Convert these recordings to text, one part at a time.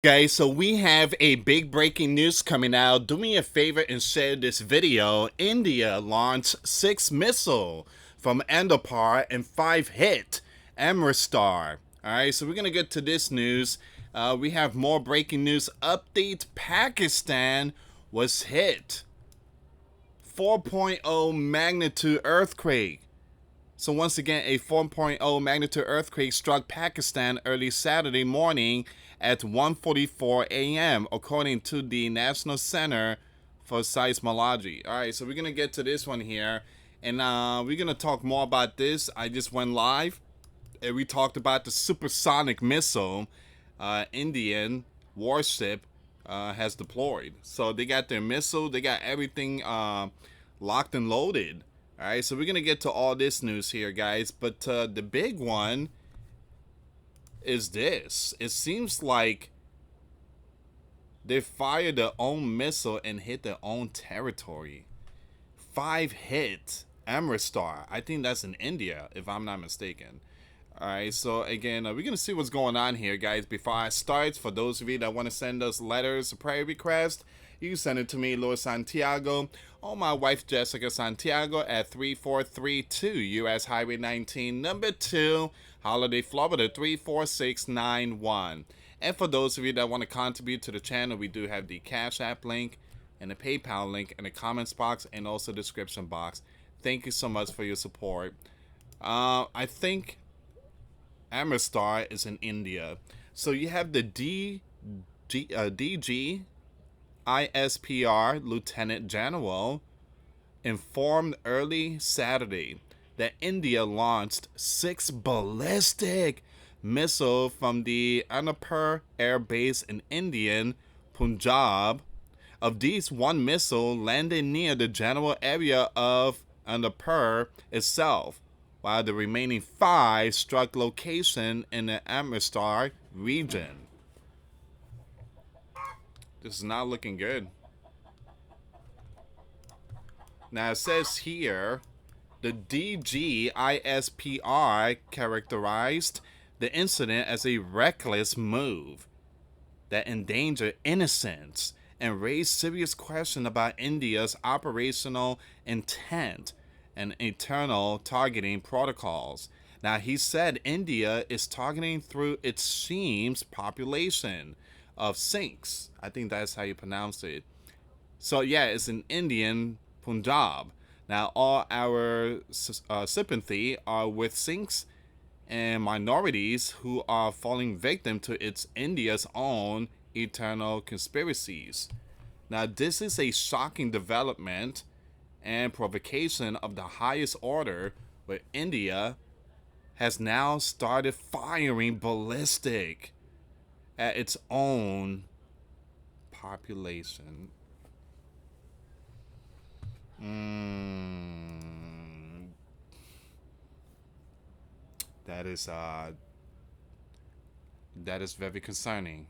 Guys, so we have a big breaking news coming out. Do me a favor and share this video. India launched 6 missile from Endopar and 5 hit Amristar. Alright, so we're gonna get to this news. We have more breaking news updates. Pakistan was hit. 4.0 magnitude earthquake. So once again, a 4.0 magnitude earthquake struck Pakistan early Saturday morning at 1:44 a.m. according to the National Center for Seismology. All right, so we're gonna get to this one here, and we're gonna talk more about this. I just went live, and we talked about the supersonic missile Indian Warship has deployed. So they got their missile, they got everything locked and loaded. All right, so we're gonna get to all this news here, guys. But the big one is this. It seems like they fired their own missile and hit their own territory. 5 hit Amristar. I think that's in India, if I'm not mistaken. All right, so again, we're gonna see what's going on here, guys. Before I start, for those of you that want to send us letters, prayer request, you can send it to me, US Santiago, or my wife Jessica Santiago at 3432 US Highway 19, number 2, Holiday, Florida 34691. And for those of you that want to contribute to the channel, we do have the Cash App link and the PayPal link in the comments box and also description box. Thank you so much for your support. I think Amristar is in India. So you have the DG ISPR Lieutenant General informed early Saturday that India launched 6 ballistic missiles from the Anupur Air Base in Indian Punjab. Of these, 1 missile landed near the general area of Anupur itself, while the remaining 5 struck location in the Amristar region. This is not looking good. Now it says here, the DGISPR characterized the incident as a reckless move that endangered innocents and raised serious questions about India's operational intent and internal targeting protocols. Now, he said India is targeting through its seems population of sinks. I think that's how you pronounce it. So, yeah, it's in Indian Punjab. Now, all our sympathy are with sinks and minorities who are falling victim to its India's own eternal conspiracies. Now, this is a shocking development and provocation of the highest order, where India has now started firing ballistic at its own population. That is very concerning.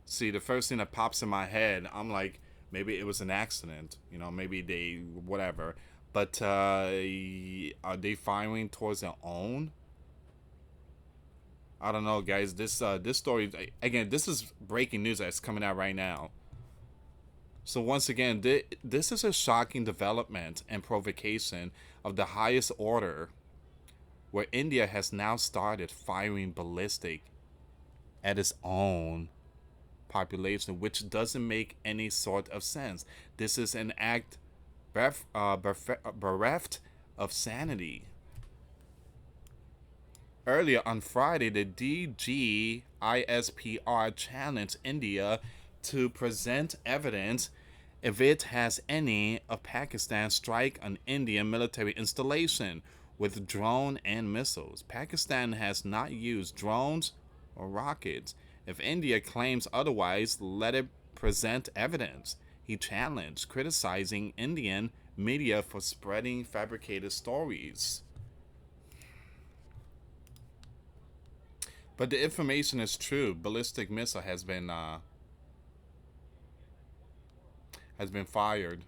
See, the first thing that pops in my head, I'm like, maybe it was an accident. You know, maybe they whatever. But are they firing towards their own? I don't know, guys. This story again. This is breaking news that's coming out right now. So once again, this is a shocking development and provocation of the highest order, where India has now started firing ballistic at its own population, which doesn't make any sort of sense. This is an act bereft of sanity. Earlier on Friday, the DGISPR challenged India to present evidence, if it has any, of Pakistan's strike on Indian military installation with drone and missiles. Pakistan has not used drones or rockets. If India claims otherwise, let it present evidence, he challenged, criticizing Indian media for spreading fabricated stories. But the information is true. Ballistic missile has been fired.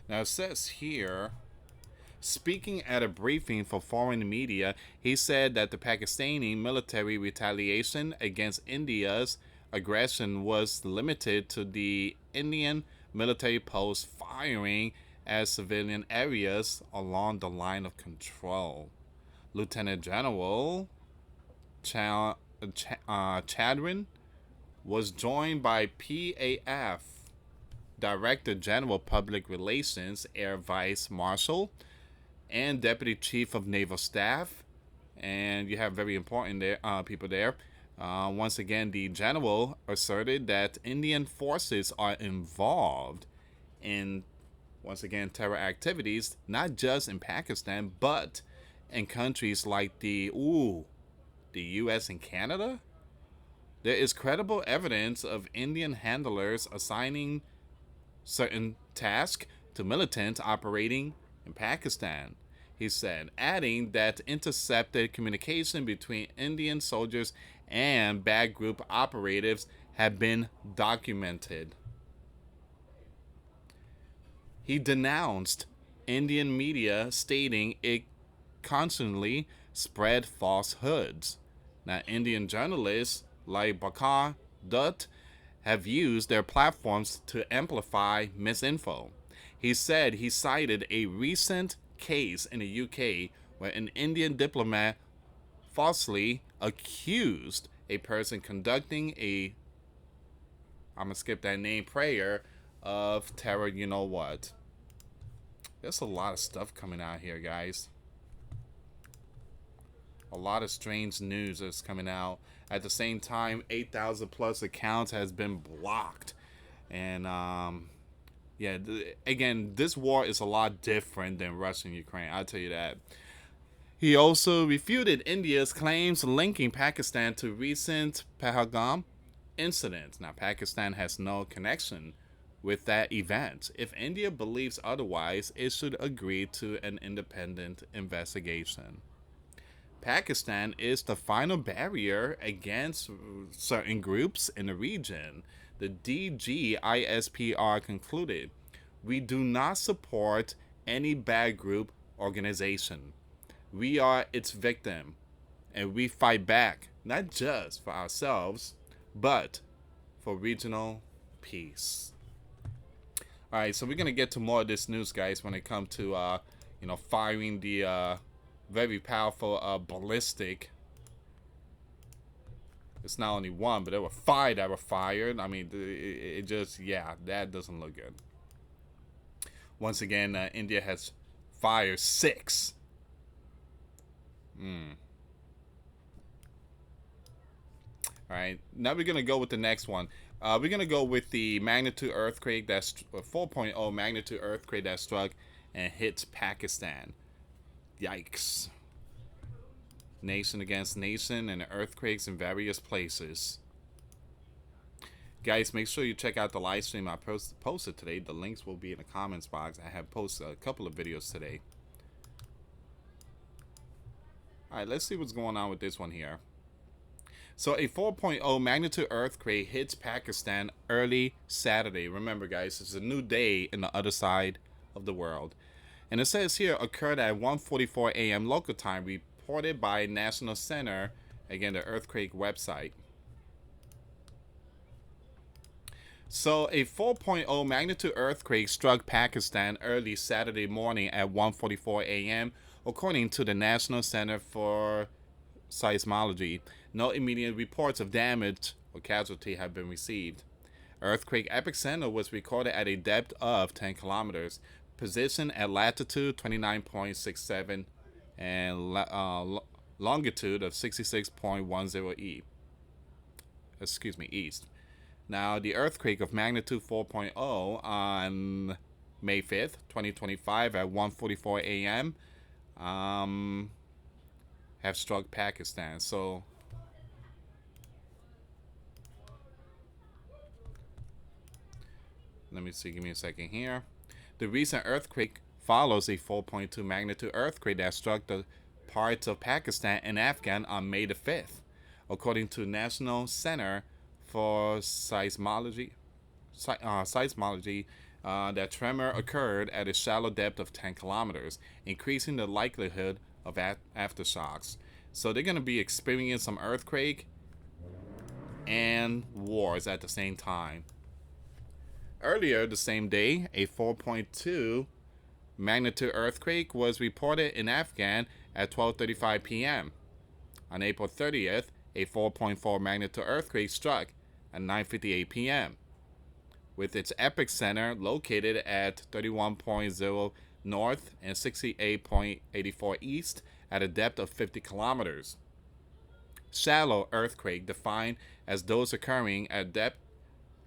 Now it says here, Speaking at a briefing for foreign media, he said that the Pakistani military retaliation against India's aggression was limited to the Indian military posts firing at civilian areas along the line of control. Lieutenant General Chadrin was joined by PAF Director General Public Relations Air Vice Marshal and Deputy Chief of Naval Staff, and you have very important people there. Once again, the general asserted that Indian forces are involved in, once again, terror activities, not just in Pakistan, but in countries like the US and Canada. There is credible evidence of Indian handlers assigning certain tasks to militants operating in Pakistan, he said, adding that intercepted communication between Indian soldiers and bad group operatives had been documented. He denounced Indian media, stating it constantly spread falsehoods. Now, Indian journalists like Bakar Dutt have used their platforms to amplify misinfo. He said he cited a recent case in the UK where an Indian diplomat falsely accused a person conducting a, I'm going to skip that name, prayer of terror, you know what. There's a lot of stuff coming out here, guys. A lot of strange news is coming out. At the same time, 8,000 plus accounts has been blocked. And yeah, again, this war is a lot different than Russia and Ukraine, I'll tell you that. He also refuted India's claims linking Pakistan to recent Pahalgam incidents. Now, Pakistan has no connection with that event. If India believes otherwise, it should agree to an independent investigation. Pakistan is the final barrier against certain groups in the region. The DGISPR concluded, "We do not support any bad group organization. We are its victim, and we fight back, not just for ourselves, but for regional peace." All right, so we're going to get to more of this news, guys, when it comes to, firing the very powerful ballistic. It's not only one, but there were 5 that were fired. I mean, it just, yeah, that doesn't look good. Once again, India has fired 6. All right, now we're going to go with the next one. We're going to go with the magnitude earthquake, that's 4.0 magnitude earthquake that struck and hits Pakistan. Yikes. Nation against nation and earthquakes in various places. Guys, make sure you check out the live stream I posted today. The links will be in the comments box. I have posted a couple of videos today. Alright, let's see what's going on with this one here. So a 4.0 magnitude earthquake hits Pakistan early Saturday. Remember, guys, it's a new day in the other side of the world. And it says here occurred at 1:44 a.m. local time, reported by National Center, again, the earthquake website. So a 4.0 magnitude earthquake struck Pakistan early Saturday morning at 1:44 a.m. according to the National Center for Seismology. No immediate reports of damage or casualty have been received. Earthquake epicenter was recorded at a depth of 10 kilometers, position at latitude 29.67 and longitude of 66.10 east. Now, the earthquake of magnitude 4.0 on May 5th, 2025 at 1:44 a.m. Have struck Pakistan. So let me see, give me a second here. The recent earthquake follows a 4.2 magnitude earthquake that struck the parts of Pakistan and Afghan on May the 5th, according to National Center for Seismology. That tremor occurred at a shallow depth of 10 kilometers, increasing the likelihood of aftershocks. So they're going to be experiencing some earthquake and wars at the same time. Earlier the same day, a 4.2 magnitude earthquake was reported in Afghan at 12:35 p.m. On April 30th, a 4.4 magnitude earthquake struck at 9:58 p.m. with its epicenter located at 31.0 north and 68.84 east at a depth of 50 kilometers. Shallow earthquake defined as those occurring at depth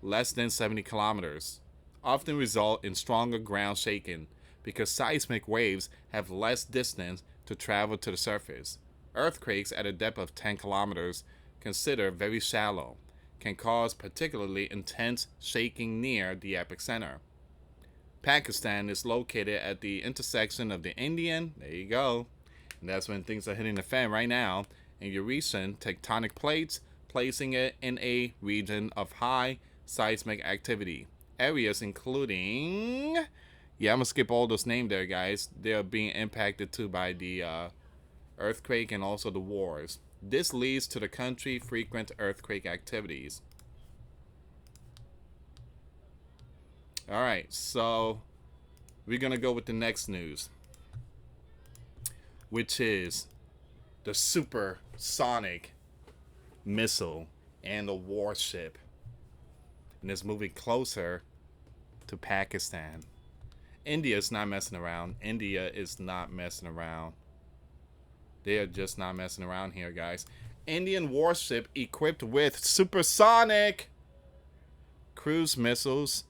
less than 70 kilometers often result in stronger ground shaking because seismic waves have less distance to travel to the surface. Earthquakes at a depth of 10 kilometers, considered very shallow, can cause particularly intense shaking near the epicenter. Pakistan is located at the intersection of the Indian, there you go, and that's when things are hitting the fan right now, and Eurasian tectonic plates, placing it in a region of high seismic activity. Areas including, yeah, I'm gonna skip all those names there, guys. They're being impacted too by the earthquake and also the wars. This leads to the country frequent earthquake activities. All right, so we're gonna go with the next news, which is the supersonic missile and the warship, and it's moving closer to Pakistan. India is not messing around. India is not messing around. They are just not messing around here, guys. Indian warship equipped with supersonic cruise missiles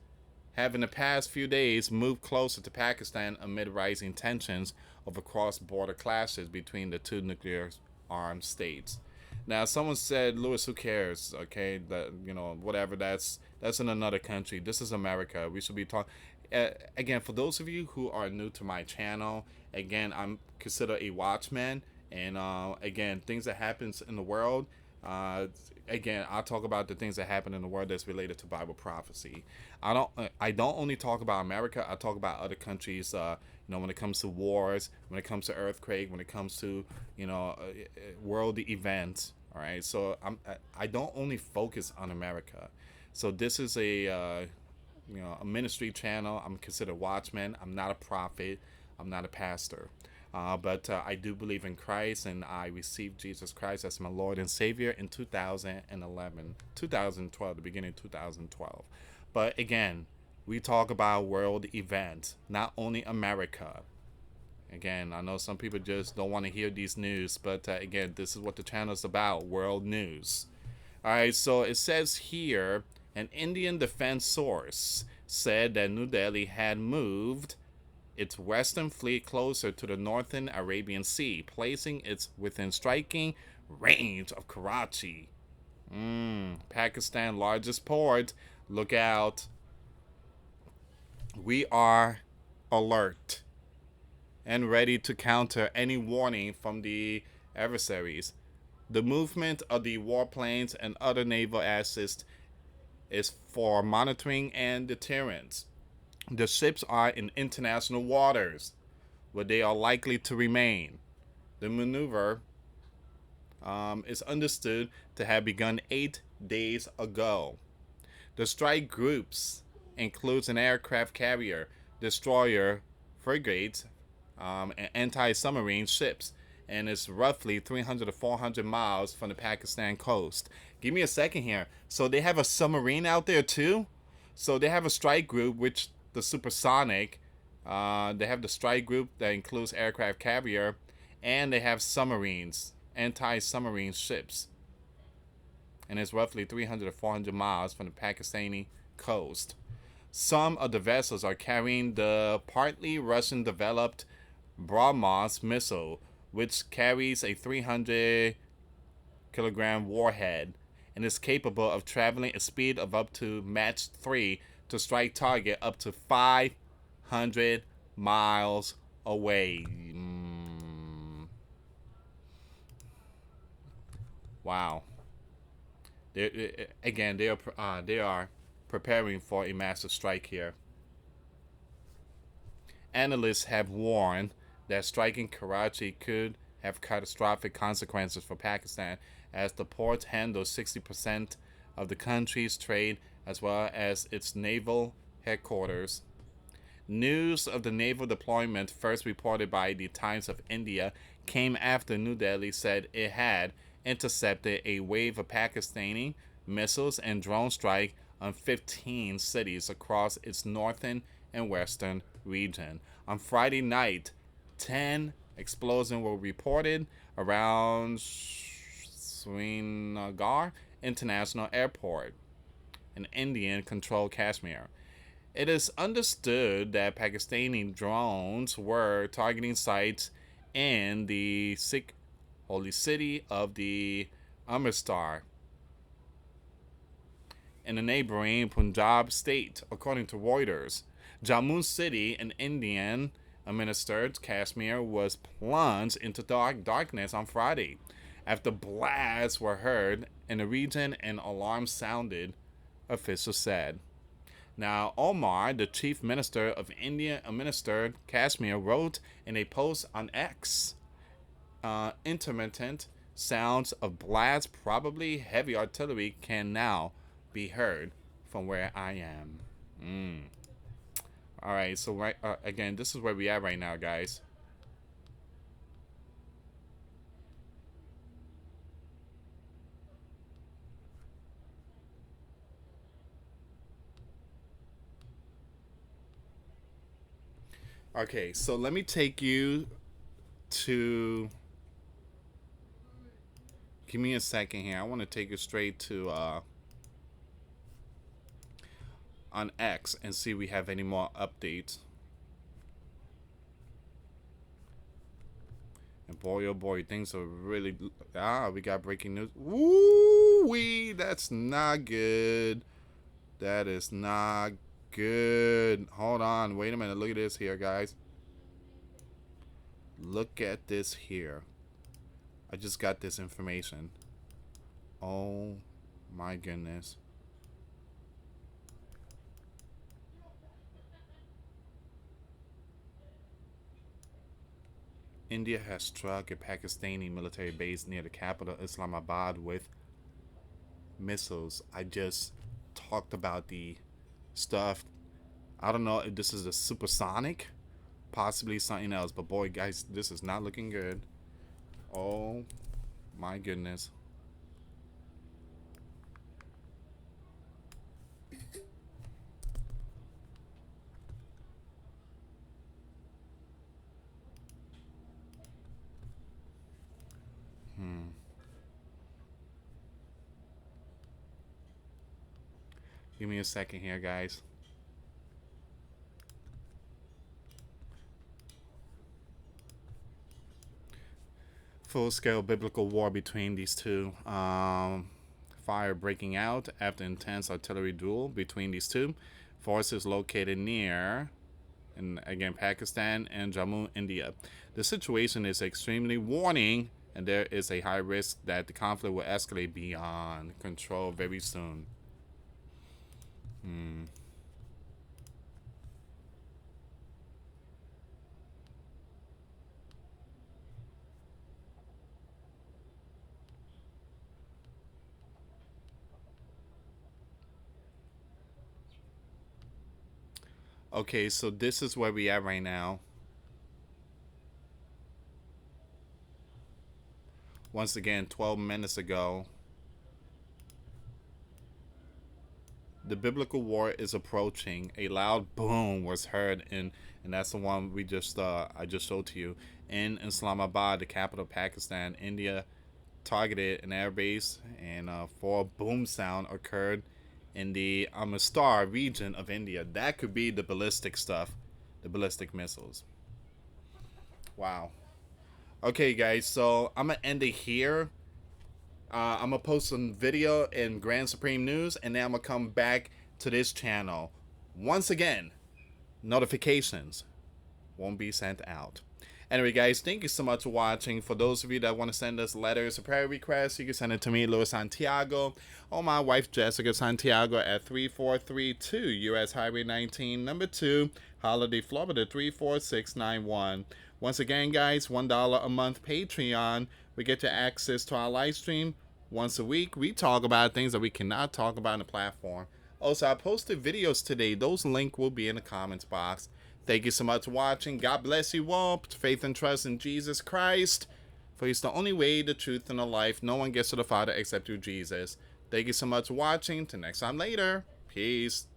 have in the past few days moved closer to Pakistan amid rising tensions over cross-border clashes between the two nuclear-armed states. Now, someone said, "Lewis, who cares? Okay, that whatever. That's in another country. This is America. We should be talking." Again, for those of you who are new to my channel, again, I'm considered a watchman, and again, things that happens in the world. Again, I'll talk about the things that happen in the world that's related to Bible prophecy. I don't only talk about America. I talk about other countries. When it comes to wars, when it comes to earthquake, when it comes to world events. All right, so I don't only focus on America. So this is a ministry channel. I'm considered a watchman. I'm not a prophet. I'm not a pastor. But I do believe in Christ, and I received Jesus Christ as my Lord and Savior in 2012, the beginning of 2012. But again, we talk about world events, not only America. Again, I know some people just don't want to hear these news, but again, this is what the channel is about, world news. All right, so it says here, an Indian defense source said that New Delhi had moved its western fleet closer to the northern Arabian Sea, placing it within striking range of Karachi. Pakistan largest port. Look out. We are alert and ready to counter any warning from the adversaries. The movement of the warplanes and other naval assets is for monitoring and deterrence. The ships are in international waters, where they are likely to remain. The maneuver is understood to have begun 8 days ago. The strike groups includes an aircraft carrier, destroyer, frigates, and anti-submarine ships, and it's roughly 300 to 400 miles from the Pakistan coast. Give me a second here. So they have a submarine out there too? So they have a strike group, which the supersonic, they have the strike group that includes aircraft carrier, and they have submarines, anti-submarine ships, and it's roughly 300 to 400 miles from the Pakistani coast. Some of the vessels are carrying the partly Russian-developed BrahMos missile, which carries a 300-kilogram warhead and is capable of traveling a speed of up to Mach 3 to strike target up to 500 miles away. Wow. They are preparing for a massive strike here. Analysts have warned that striking Karachi could have catastrophic consequences for Pakistan, as the port handles 60% of the country's trade as well as its naval headquarters. News of the naval deployment, first reported by the Times of India, came after New Delhi said it had intercepted a wave of Pakistani missiles and drone strike on 15 cities across its northern and western region. On Friday night, 10 explosions were reported around Srinagar International Airport in Indian-controlled Kashmir. It is understood that Pakistani drones were targeting sites in the Sikh holy city of the Amritsar in the neighboring Punjab state, according to Reuters. Jammu city, an Indian-administered Kashmir, was plunged into darkness on Friday after blasts were heard in the region and alarms sounded, officials said. Now, Omar, the chief minister of India-administered Kashmir, wrote in a post on X, intermittent sounds of blasts, probably heavy artillery, can now be heard from where I am. All right, so again, this is where we are right now, guys. Okay, so let me take you to. Give me a second here. I want to take you straight to on X and see if we have any more updates. And boy, oh boy, things are really. We got breaking news. Woo-wee, that's not good. That is not good. Hold on, wait a minute. Look at this here, guys. Look at this here. I just got this information. Oh my goodness. India has struck a Pakistani military base near the capital, Islamabad, with missiles. I just talked about the stuff. I don't know if this is a supersonic, possibly something else, but boy, guys, this is not looking good. Oh my goodness. Give me a second here, guys. Full-scale biblical war between these two. Fire breaking out after intense artillery duel between these two forces located near, and again, Pakistan and Jammu, India. The situation is extremely warning, and there is a high risk that the conflict will escalate beyond control very soon. Okay, so this is where we are right now. Once again, 12 minutes ago, the biblical war is approaching. A loud boom was heard and that's the one we just I just showed to you in Islamabad, the capital of Pakistan. India targeted an airbase, and 4 boom sound occurred in the Amritsar region of India. That could be the ballistic stuff, the ballistic missiles. Wow. Okay, guys, so I'm gonna end it here. I'm gonna post some video in Grand Supreme News, and then I'm gonna come back to this channel. Once again, notifications won't be sent out. Anyway, guys, thank you so much for watching. For those of you that want to send us letters or prayer requests, you can send it to me, US Santiago, or my wife, Jessica Santiago, at 3432 US Highway 19, number 2, Holiday, Florida, 34691. Once again, guys, $1 a month Patreon. We get you access to our live stream once a week. We talk about things that we cannot talk about on the platform. Also, I posted videos today. Those links will be in the comments box. Thank you so much for watching. God bless you all. Put faith and trust in Jesus Christ. For He's the only way, the truth, and the life. No one gets to the Father except through Jesus. Thank you so much for watching. Till next time later. Peace.